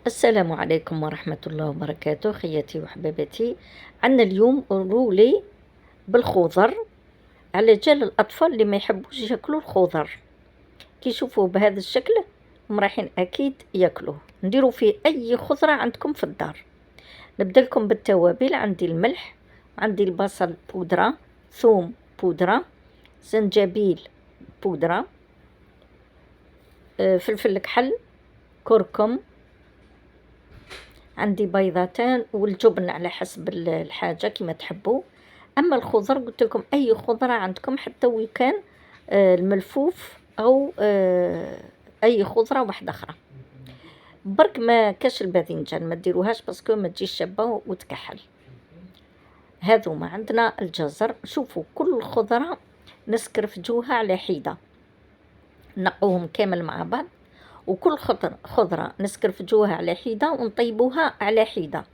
السلام عليكم ورحمة الله وبركاته، خياتي وحبابتي. عندنا اليوم رولي بالخضر، على جال الأطفال اللي ما يحبوش ياكلوا الخضر. كي يشوفوه بهذا الشكل هم رايحين أكيد ياكلوه. نديروا فيه أي خضرة عندكم في الدار. نبدأ لكم بالتوابل. عندي الملح، عندي البصل بودرة، ثوم بودرة، زنجبيل بودرة، فلفل كحل، كركم، عندي بيضتان والجبن على حسب الحاجة كما تحبوا. أما الخضر قلت لكم أي خضرة عندكم، حتى وكان الملفوف أو أي خضرة واحدة أخرى. برك ما كاش الباذنجان ما ديروهاش باسكو ما تجيش شابة وتكحل. هذو ما عندنا الجزر. شوفوا كل خضرة نسكرفجوها على حيدة، نقوهم كامل مع بعض، وكل خضرة نسكرفجوها على حيدة ونطيبوها على حيدة.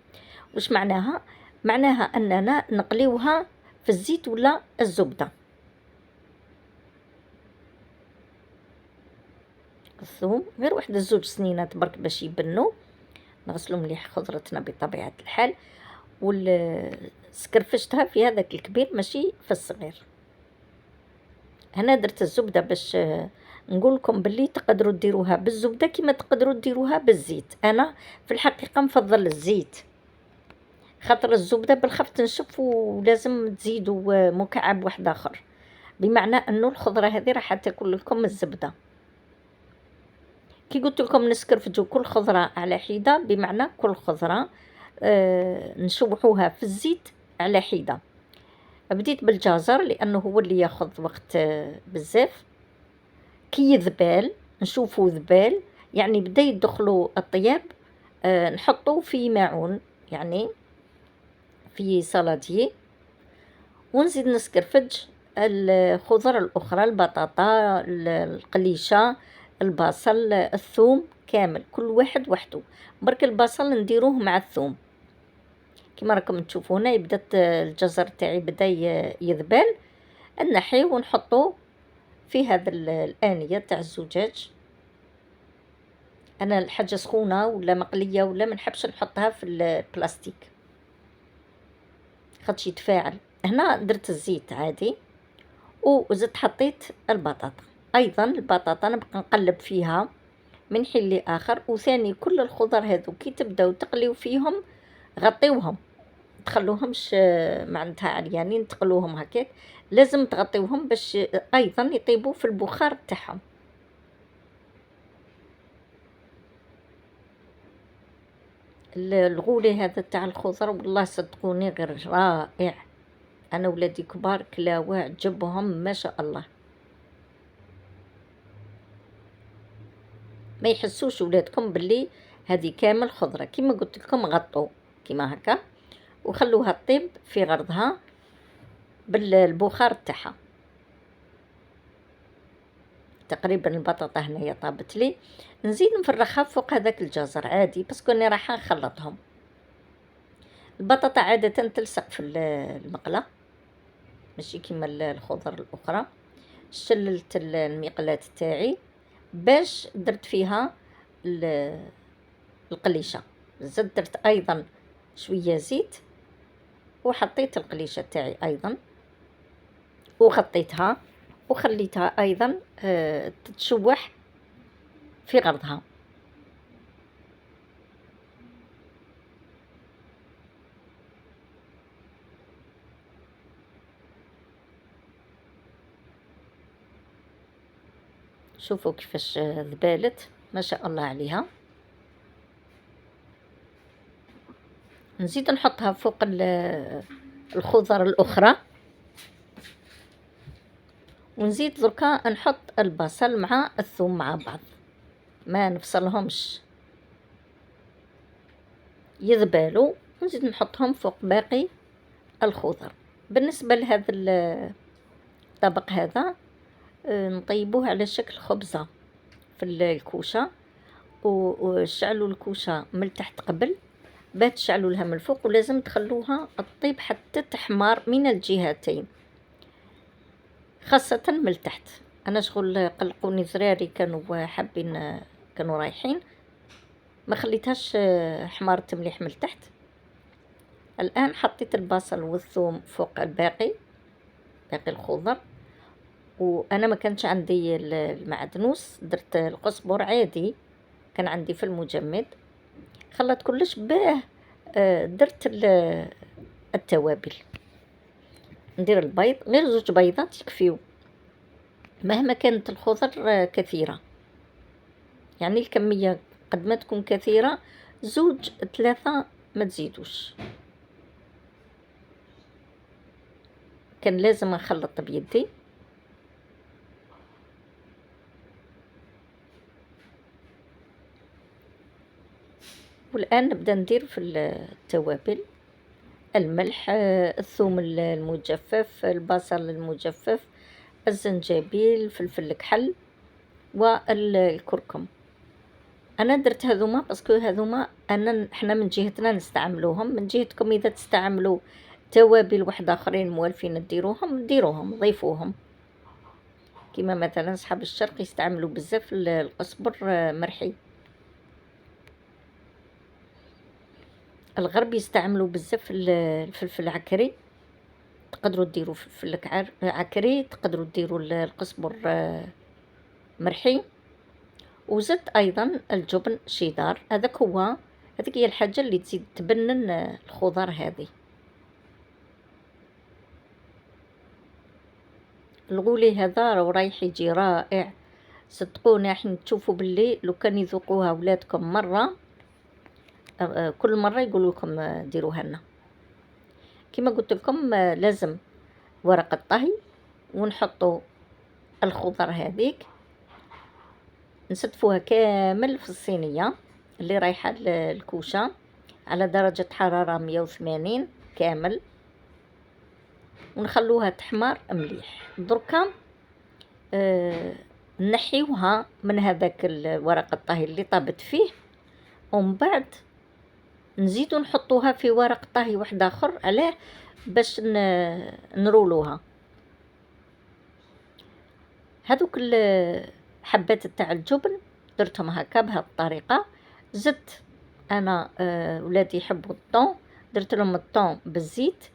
وش معناها؟ معناها أننا نقليوها في الزيت ولا الزبدة. الثوم غير واحد الزوج سنينات برك باش يبنوا، نغسلو مليح خضرتنا بطبيعة الحال، سكرفشتها في هذاك الكبير ماشي في الصغير. هنا درت الزبدة باش نقول لكم باللي تقدروا ديروها بالزبدة كما تقدروا ديروها بالزيت. أنا في الحقيقة نفضل الزيت، خاطر الزبدة بالخف تنشف ولازم تزيدوا مكعب واحد آخر، بمعنى أنه الخضرة هذه راح تاكل لكم الزبدة. كي قلت لكم نسكرفجوا كل خضرة على حدة، بمعنى كل خضرة نشوحوها في الزيت على حدة. بديت بالجزر لأنه هو اللي ياخذ وقت بزاف. كي يذبال نشوفو ذبال، يعني بدا يدخلوا الطياب، نحطو في ماعون، يعني في صلادية، ونزيد نسكرفج الخضر الأخرى، البطاطا، القليشة، البصل، الثوم، كامل كل واحد وحده. برك البصل نديروه مع الثوم كما راكم تشوفوا هنا. يبدا الجزر تاعي بدا يذبل، نحيه ونحطوه في هذا الآنية تاع الزجاج. انا الحاجه سخونه ولا مقليه ولا ما نحبش نحطها في البلاستيك خاطش يتفاعل. هنا درت الزيت عادي وزدت حطيت البطاطا. ايضا البطاطا نبقى نقلب فيها من حين لاخر. وثاني كل الخضر هذو كي تبداو تقليو فيهم غطيوهم، تخلوهمش معناتها عريانين، تقلوهم هكاك. لازم تغطيوهم باش ايضا يطيبوا في البخار تاعهم. الغولي هذا تاع الخضر والله صدقوني غير رائع. انا ولادي كبار كلاوه عجبهم ما شاء الله، ما يحسوش ولادكم باللي هذه كامل خضره. كما قلت لكم غطوا كما هكا وخلوها تطيب في غرضها بالبخار تاعها. تقريبا البطاطا هنايا طابت لي. نزيد نفرخها فوق هذاك الجزر عادي باسكو اني راح نخلطهم. البطاطا عاده تلصق في المقله ماشي كيما الخضر الاخرى. شللت المقلاة تاعي باش درت فيها القليشه. زدت درت ايضا شويه زيت وحطيت القليشه تاعي ايضا وغطيتها وخليتها ايضا تتشوح في غرضها. شوفوا كيفاش ذبالت ما شاء الله عليها. نزيد نحطها فوق الخضر الاخرى، ونزيد دركا نحط البصل مع الثوم مع بعض، ما نفصلهمش يذبالوا، ونزيد نحطهم فوق باقي الخضر. بالنسبه لهذا الطبق هذا نطيبوه على شكل خبزه في الكوشه، وشعلوا الكوشه من التحت قبل باه تشعلوا لها من الفوق، ولازم تخلوها تطيب حتى تحمر من الجهتين خاصة من التحت. انا شغل قلقوني زراري كانوا حابين، كانوا رايحين ما خليتهاش حمارت مليح من التحت. الان حطيت البصل والثوم فوق باقي الخضر. وانا ما كانش عندي المعدنوس، درت القزبر عادي كان عندي في المجمد. خلط كلش باه. درت التوابل. ندير البيض، غير 2 بيضات يكفيو مهما كانت الخضر كثيرة. يعني الكمية قد ما تكون كثيرة 2 3 ما تزيدوش. كان لازم اخلط بيدي. والان نبدا ندير في التوابل: الملح، الثوم المجفف، البصل المجفف، الزنجبيل، الفلفل الكحل، والكركم. انا درت هذوما باسكو هذوما احنا من جهتنا نستعملوهم. من جهتكم اذا تستعملوا توابل واحده اخرين موالفين ديروهم ضيفوهم. كما مثلا صحاب الشرق يستعملوا بزاف القزبر مرحي. الغرب يستعملوا بزاف الفلفل العكري. تقدروا ديروا فلفل عكري، تقدروا ديروا القزبر مرحي. وزدت ايضا الجبن شيدار. هذيك هي الحاجه اللي تزيد تبنن الخضر هذه. الغولي هذا رايح يجي رائع، صدقوني. راح تشوفوا باللي لو كان يذوقوها ولادكم مره، كل مره يقولوا لكم ديروها لنا. كما قلت لكم لازم ورقه طهي، ونحطوا الخضر هذيك نستفوها كامل في الصينيه اللي رايحه الكوشه على درجه حراره 180 كامل، ونخلوها تحمر مليح. دركا نحيوها من هذاك ورق الطهي اللي طابت فيه، ومن بعد نزيدو نحطوها في ورق طهي واحد اخر. علاه؟ باش نرولوها. هذوك الحبات تاع الجبن درتهم هكا بهذه الطريقه. زدت انا ولادي يحبوا الطون، درت لهم الطون بالزيت،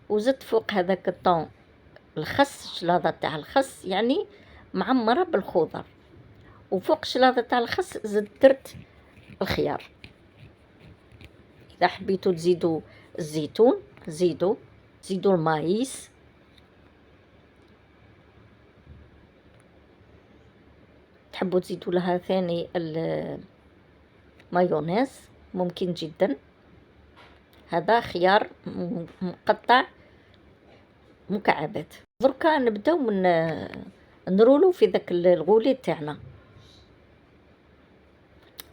وزدت فوق هذاك الطون الخس، شلاضه تاع الخس يعني معمره بالخضر. وفوق شلاضه تاع الخس درت الخيار. اذا حبيتوا تزيدوا الزيتون زيدوا المايس. تحبوا تزيدوا لها ثاني المايونيز ممكن جدا. هذا خيار مقطع مكعبات. دركا نبداو من نرولو في ذاك الغولي تاعنا،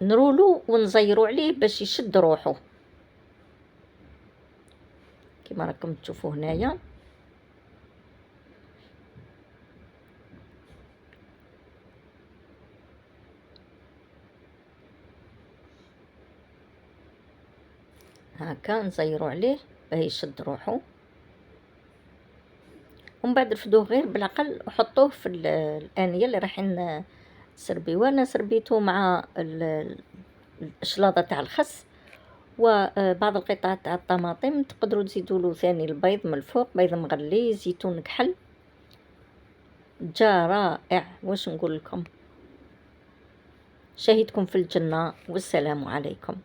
نرولو ونزيرو عليه باش يشد روحه كما راكم تشوفوا هنايا. هكا نزيرو عليه باه يشد روحه، ومن بعد رفدوه غير بالعقل وحطوه في الانيه اللي رايحين نسربيوه. انا سربيته مع الشلاضه تاع الخس وبعض القطع تاع الطماطم. تقدروا تزيدوا له ثاني البيض من الفوق، بيض مغلي، زيتون كحل. جا رائع. واش نقول لكم؟ شهيتكم في الجنه، والسلام عليكم.